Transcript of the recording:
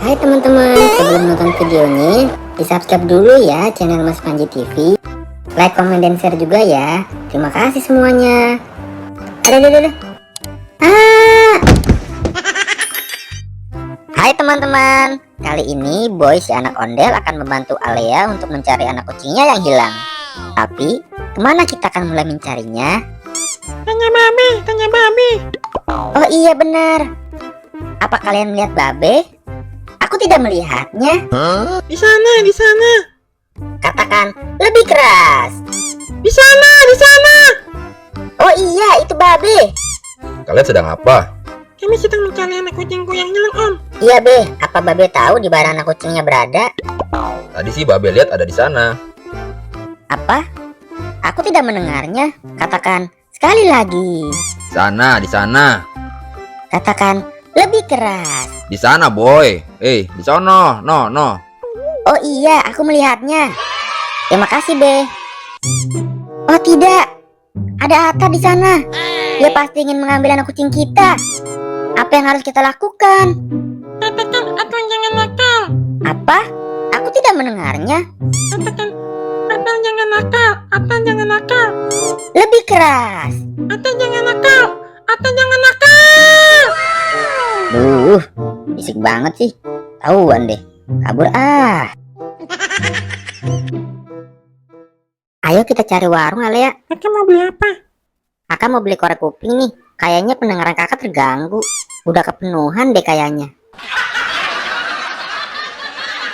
Hai teman-teman, sebelum nonton videonya, di subscribe dulu ya channel Mas Panji TV. Like, komen, dan share juga ya. Terima kasih semuanya. Ada. Hai teman-teman, kali ini Boy si anak ondel akan membantu Alea untuk mencari anak kucingnya yang hilang. Tapi, kemana kita akan mulai mencarinya? Tanya Babe. Oh iya benar. Apa kalian melihat Babe? Aku tidak melihatnya. Di sana. Katakan lebih keras. Di sana. Oh iya, itu Babe. Kalian sedang apa? Kami sedang mencari anak kucingku yang hilang, Om. Iya Be, apa Babe tahu di mana anak kucingnya berada? Tadi sih Babe lihat ada di sana. Apa? Aku tidak mendengarnya. Katakan sekali lagi. Di sana. Katakan lebih keras. Di sana, Boy. Di sono. No. Oh iya, aku melihatnya. Terima kasih Be. Oh tidak, ada Atta di sana. Dia pasti ingin mengambil anak kucing kita. Apa yang harus kita lakukan? Katakan Atang jangan nakal. Apa? Aku tidak mendengarnya. Katakan Atang jangan nakal. Lebih keras. Atang jangan nakal. Bisik banget sih. Tahuan deh. Kabur ah. Ayo kita cari warung Alea. Kakak mau beli apa? Kakak mau beli korek kuping nih. Kayaknya pendengaran kakak terganggu. Udah kepenuhan deh kayaknya.